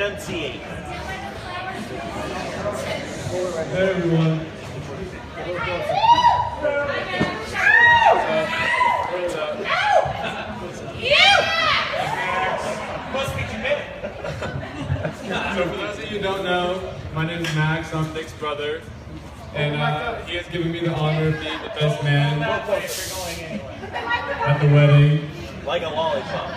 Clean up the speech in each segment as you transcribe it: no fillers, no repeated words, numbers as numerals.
enunciate. Hey everyone. Must be committed. So for those of you who don't know, my name is Max. I'm Nick's brother. And he has given me the honor of being the best man at the wedding. Like a lollipop.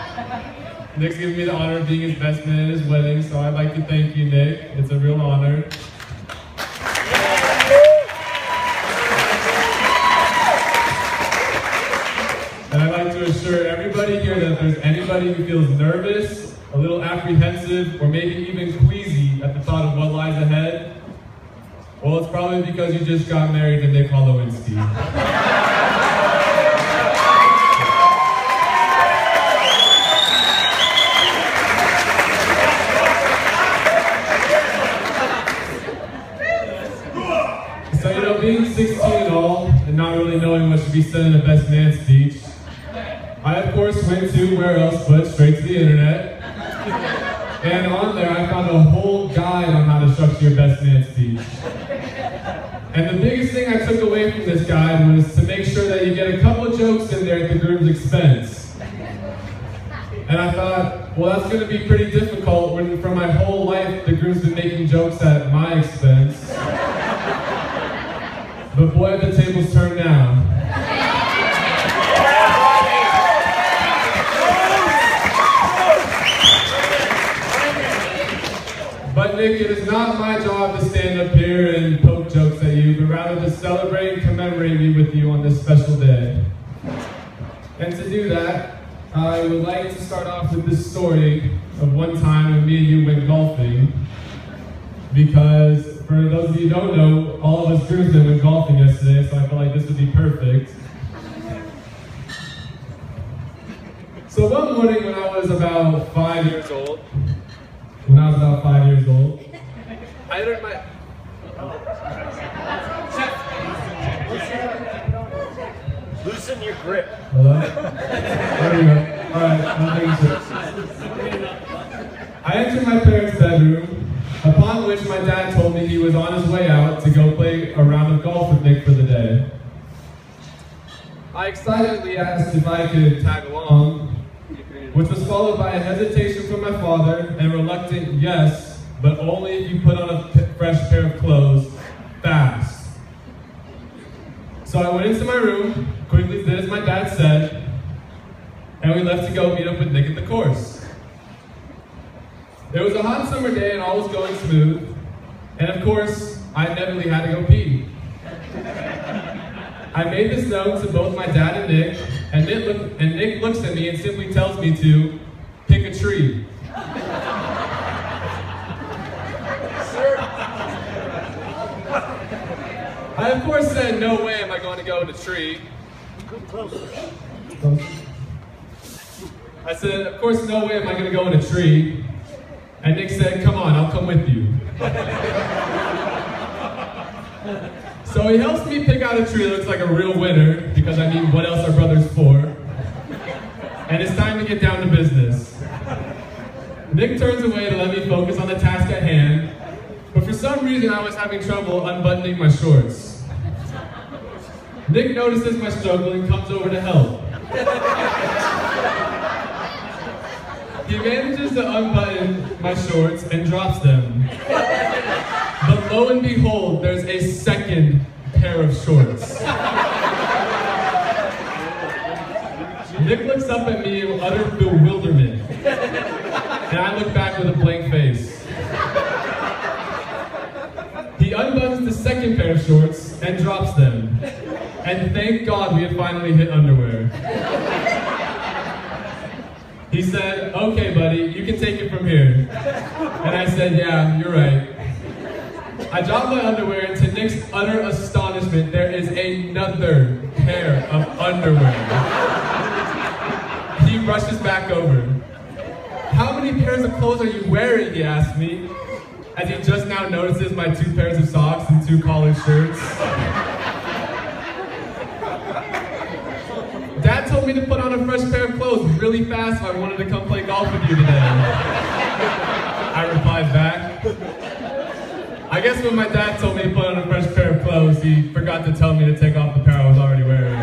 Nick's given me the honor of being his best man at his wedding, so I'd like to thank you, Nick. It's a real honor. And I'd like to assure everybody here that if there's anybody who feels nervous, a little apprehensive, or maybe even queasy at the thought of what lies ahead, well, it's probably because you just got married to Nick Holowinski. So, you know, being 16 and all, and not really knowing what should be said in a best man speech, I, of course, went to where else but straight to the internet. And on there, I found a whole guide on how to structure your best man speech. And the biggest thing I took away from this guide was to make sure that you get a couple of jokes in there at the groom's expense. And I thought, well, that's going to be pretty difficult when for my whole life the groom's been making jokes at my expense. But boy, the tables turned now. But Nick, it is not my job to stand up here and poke jokes at you, but rather to celebrate and commemorate me with you on this special day. And to do that, I would like to start off with this story of one time when me and you went golfing. Because for those of you who don't know, all of us groomsmen went golfing yesterday, so I felt like this would be perfect. So one morning when I was about 5 years old, I entered my... Loosen your grip. Hello? There we go. Alright, I entered my parents' bedroom, upon which my dad told me he was on his way out to go play a round of golf with Nick for the day. I excitedly asked if I could tag along, which was followed by a hesitation from my father and a reluctant yes, but only if you put on a fresh pair of clothes, fast. So I went into my room, quickly did as my dad said, and we left to go meet up with Nick at the course. It was a hot summer day and all was going smooth, and of course, I inevitably had to go pee. I made this known to both my dad and Nick, and Nick looks at me and simply tells me to pick a tree. I of course said, no way am I going to go in a tree. I said, of course no way am I going to go in a tree. And Nick said, come on, I'll come with you. So he helps me pick out a tree that looks like a real winner, because I mean, what else are brothers for? And it's time to get down to business. Nick turns away to let me focus on the task at hand, but for some reason I was having trouble unbuttoning my shorts. Nick notices my struggle and comes over to help. He manages to unbutton my shorts and drops them. But lo and behold, there's a second pair of shorts. Nick looks up at me in utter bewilderment. And I look back with a blank face. He unbuttons the second pair of shorts and drops them. And thank God we had finally hit underwear. He said, okay buddy, you can take it from here. And I said, yeah, you're right. I dropped my underwear and to Nick's utter astonishment, there is another pair of underwear. He rushes back over. How many pairs of clothes are you wearing, he asked me, as he just now notices my 2 pairs of socks and 2 collared shirts. Dad told me to put on a fresh pair of clothes really fast if I wanted to come play golf with you today. I replied guess when my dad told me to put on a fresh pair of clothes, he forgot to tell me to take off the pair I was already wearing.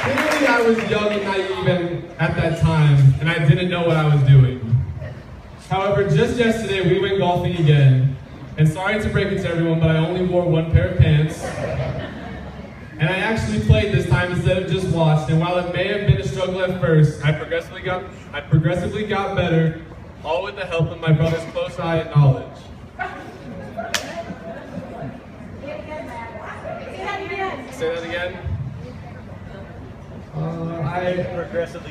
Clearly I was young and naive at that time, and I didn't know what I was doing. However, just yesterday we went golfing again, and sorry to break it to everyone, but I only wore one pair of pants. And I actually played this time instead of just watched, and while it may have been a struggle at first, I progressively got better, all with the help of my brother's close eye and knowledge. Say that again?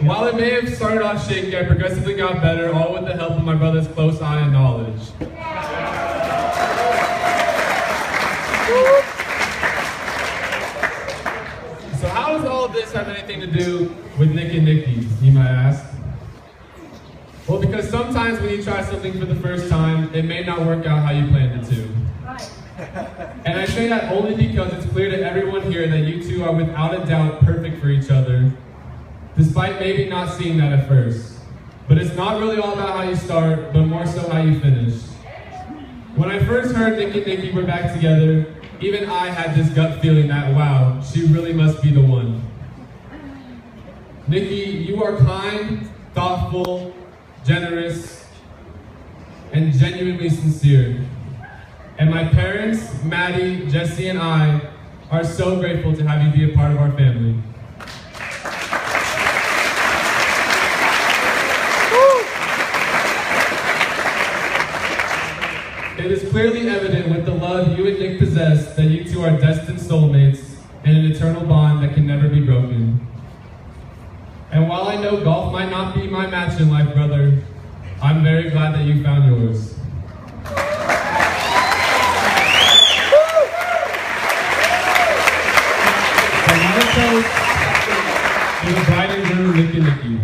While it may have started off shaky, I progressively got better, all with the help of my brother's close eye and knowledge. So how does all of this have anything to do with Nick and Nikki, you might ask? Well, because sometimes when you try something for the first time, it may not work out how you planned it to. And I say that only because it's clear to everyone here that you two are without a doubt perfect for each other, despite maybe not seeing that at first. But it's not really all about how you start, but more so how you finish. When I first heard Nick and Nikki were back together, even I had this gut feeling that, wow, she really must be the one. Nikki, you are kind, thoughtful, generous, and genuinely sincere. And my parents, Maddie, Jesse, and I are so grateful to have you be a part of our family. It is clearly evident with the love you and Nick possess that you two are destined soulmates and an eternal bond that can never be broken. And while I know golf might not be my match in life, brother, I'm very glad that you found yours. So my toast to the bride and groom, Nick and Nikki.